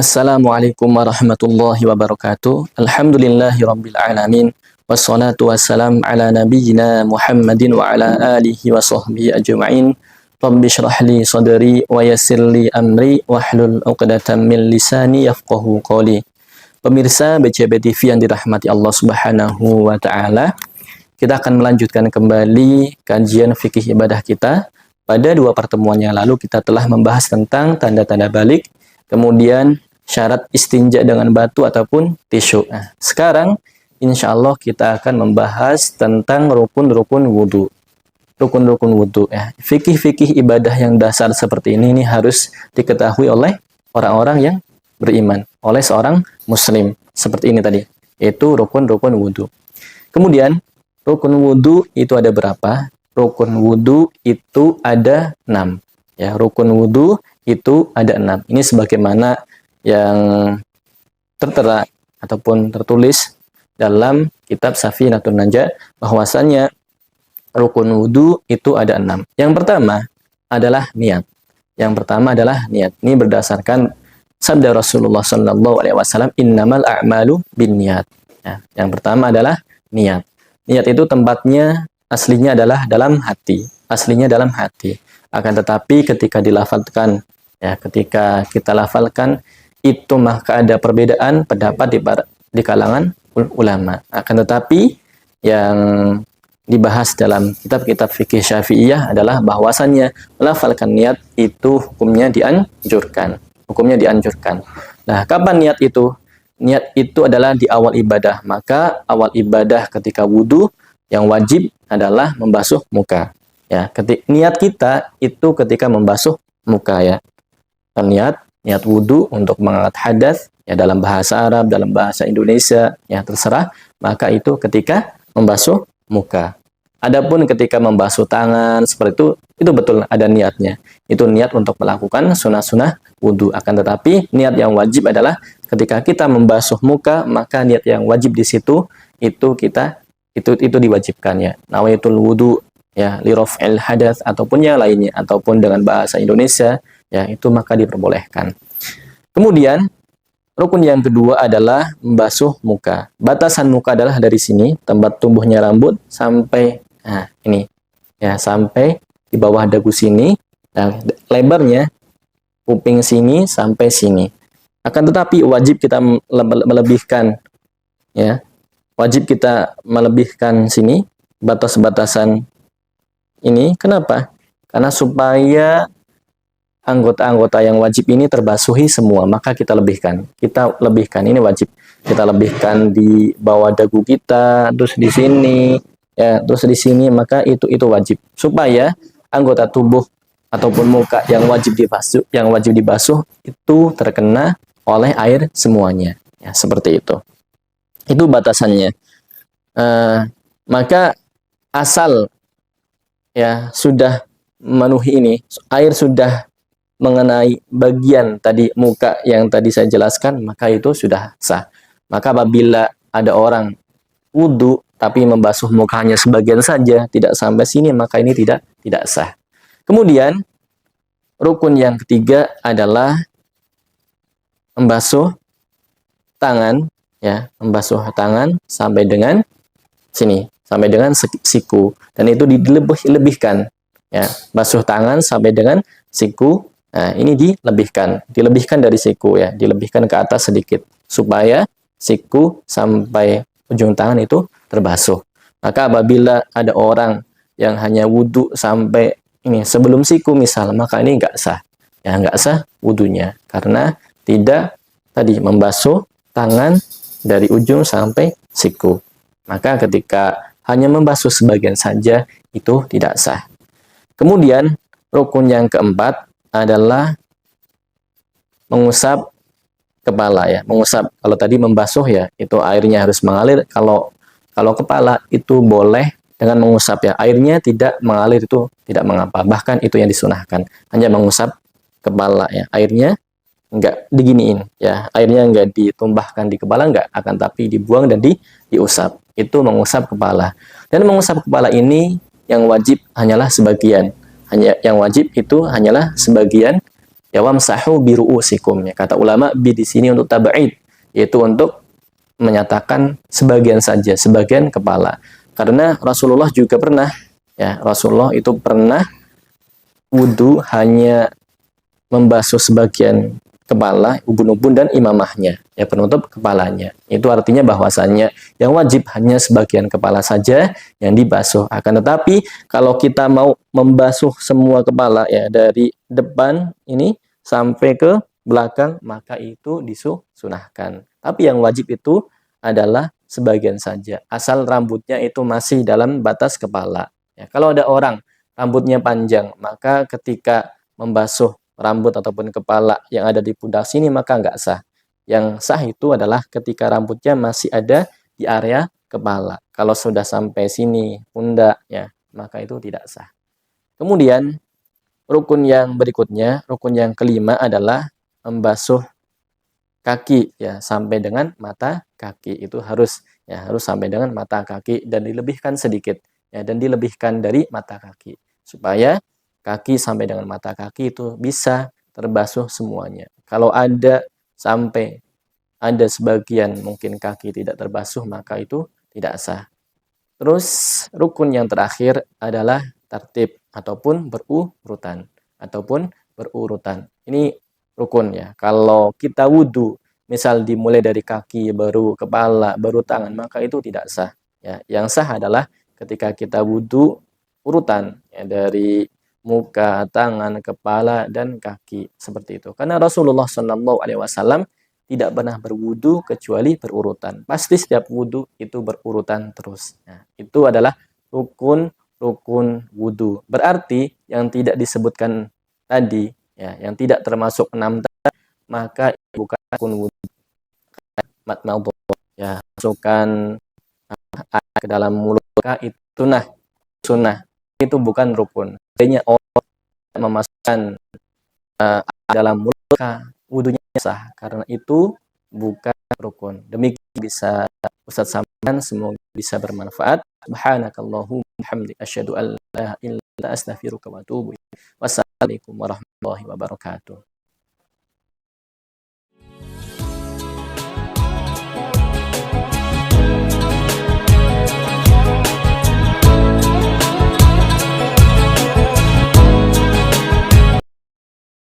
Assalamualaikum warahmatullahi wabarakatuh. Alhamdulillahirabbil alamin. Wassalatu wassalam ala nabiyyina Muhammadin wa ala alihi wa sahbihi ajma'in. Rabbi shrah li sadri wa yassir li amri wahlul 'uqdatam min lisani yafqahu qawli. Pemirsa BCB TV yang dirahmati Allah Subhanahu wa taala, kita akan melanjutkan kembali kajian fikih ibadah kita. Pada dua pertemuan yang lalu kita telah membahas tentang tanda-tanda balik, kemudian syarat istinja dengan batu ataupun tisu. Nah, sekarang insya Allah kita akan membahas tentang rukun-rukun wudhu. Rukun-rukun wudhu ya. Fikih-fikih ibadah yang dasar seperti ini harus diketahui oleh orang-orang yang beriman, oleh seorang muslim. Seperti ini tadi, yaitu rukun-rukun wudhu. Kemudian rukun wudhu itu ada berapa? Rukun wudhu itu ada 6. Ya, rukun wudhu itu ada 6. Ini sebagaimana yang tertera ataupun tertulis dalam kitab Safinatun Najah, bahwasanya rukun wudhu itu ada 6. Yang pertama adalah niat. Yang pertama adalah niat. Ini berdasarkan sabda Rasulullah SAW, innamal a'malu binniyat. Ya, yang pertama adalah niat. Niat itu tempatnya aslinya adalah dalam hati. Aslinya dalam hati. Akan tetapi ketika dilafalkan, ya, ketika kita lafalkan itu maka ada perbedaan pendapat di kalangan ulama. Akan tetapi yang dibahas dalam kitab-kitab fikih Syafi'iyah adalah bahwasannya melafalkan niat itu hukumnya dianjurkan. Hukumnya dianjurkan. Nah, kapan niat itu? Niat itu adalah di awal ibadah. Maka awal ibadah ketika wudhu yang wajib adalah membasuh muka. Ya, niat kita itu ketika membasuh muka, ya. Niat wudhu untuk mengangkat hadas, ya, dalam bahasa Arab, dalam bahasa Indonesia, ya terserah, maka itu ketika membasuh muka. Adapun ketika membasuh tangan seperti itu betul ada niatnya. Itu niat untuk melakukan sunnah-sunnah wudhu. Akan tetapi niat yang wajib adalah ketika kita membasuh muka, maka niat yang wajib di situ itu diwajibkan, ya. Nawaitul wudhu, ya, liraf'il hadath ataupun yang lainnya, ataupun dengan bahasa Indonesia, ya, itu maka diperbolehkan. Kemudian rukun yang kedua adalah membasuh muka. Batasan muka adalah dari sini tempat tumbuhnya rambut sampai ini, ya, sampai di bawah dagu sini. Nah, lebarnya kuping sini sampai sini. Akan tetapi wajib kita melebihkan, ya. Wajib kita melebihkan sini batas-batasan ini. Kenapa? Karena supaya anggota-anggota yang wajib ini terbasuhi semua, maka kita lebihkan. Kita lebihkan, ini wajib. Kita lebihkan di bawah dagu kita, terus di sini, ya, terus di sini, maka itu wajib. Supaya anggota tubuh ataupun muka yang wajib dibasuh itu terkena oleh air semuanya. Ya, seperti itu. Itu batasannya. Maka asal, ya, sudah memenuhi ini, air sudah mengenai bagian tadi muka yang tadi saya jelaskan, maka itu sudah sah. Maka apabila ada orang wudhu tapi membasuh mukanya sebagian saja, tidak sampai sini, maka ini tidak sah. Kemudian rukun yang ketiga adalah membasuh tangan, ya, membasuh tangan sampai dengan sini, sampai dengan siku, dan itu dilebihkan, ya, basuh tangan sampai dengan siku. Nah, ini dilebihkan dari siku, ya, dilebihkan ke atas sedikit supaya siku sampai ujung tangan itu terbasuh. Maka apabila ada orang yang hanya wudhu sampai ini sebelum siku misal, maka ini enggak sah, ya, enggak sah wudhunya karena tidak tadi membasuh tangan dari ujung sampai siku. Maka ketika hanya membasuh sebagian saja itu tidak sah. Kemudian rukun yang keempat adalah mengusap kepala, ya. Mengusap, kalau tadi membasuh, ya, itu airnya harus mengalir. Kalau kepala itu boleh dengan mengusap, ya. Airnya tidak mengalir itu tidak mengapa. Bahkan itu yang disunahkan. Hanya mengusap kepala, ya. Airnya enggak diginiin, ya, airnya enggak ditumbahkan di kepala, enggak, akan tapi dibuang dan diusap. Itu mengusap kepala. Dan mengusap kepala ini yang wajib hanyalah sebagian. Yang wajib itu hanyalah sebagian Ya wamsahu biru'usikum, ya kata ulama bi di sini untuk tab'id, yaitu untuk menyatakan sebagian saja, sebagian kepala. Karena Rasulullah juga pernah, ya Rasulullah itu pernah wudu hanya membasuh sebagian kepala, ubun-ubun dan imamahnya, ya penutup kepalanya. Itu artinya bahwasannya yang wajib hanya sebagian kepala saja yang dibasuh. Akan tetapi kalau kita mau membasuh semua kepala, ya dari depan ini sampai ke belakang, maka itu disunahkan. Tapi yang wajib itu adalah sebagian saja, asal rambutnya itu masih dalam batas kepala. Ya, kalau ada orang rambutnya panjang, maka ketika membasuh rambut ataupun kepala yang ada di pundak sini maka nggak sah. Yang sah itu adalah ketika rambutnya masih ada di area kepala. Kalau sudah sampai sini pundak, ya maka itu tidak sah. Kemudian rukun yang berikutnya, rukun yang kelima adalah membasuh kaki, ya sampai dengan mata kaki. Itu harus, ya harus sampai dengan mata kaki dan dilebihkan sedikit, ya dan dilebihkan dari mata kaki supaya kaki sampai dengan mata kaki itu bisa terbasuh semuanya. Kalau ada sampai ada sebagian mungkin kaki tidak terbasuh, maka itu tidak sah. Terus rukun yang terakhir adalah tertib ataupun berurutan Ini rukun, ya. Kalau kita wudhu, misal dimulai dari kaki, baru kepala, baru tangan, maka itu tidak sah. Ya, yang sah adalah ketika kita wudhu urutan, ya, dari muka, tangan, kepala, dan kaki seperti itu. Karena Rasulullah SAW tidak pernah berwudu kecuali berurutan. Pasti setiap wudu itu berurutan terus. Nah, itu adalah rukun wudu. Berarti yang tidak disebutkan tadi, ya, yang tidak termasuk 6 tadi, maka bukan rukun wudu. Matmaudhu, ya, masukkan air ke dalam mulut itu sunnah. Itu bukan rukun. Artinya orang memasukkan dalam mulut, wudunya sah, karena itu bukan rukun. Demikian bisa Ustaz sampaikan, semoga bisa bermanfaat. Subhanakallahumma hamdika asyhadu an la ilaha illa anta astaghfiruka wa atubu ilaik. Wassalamualaikum warahmatullahi wabarakatuh.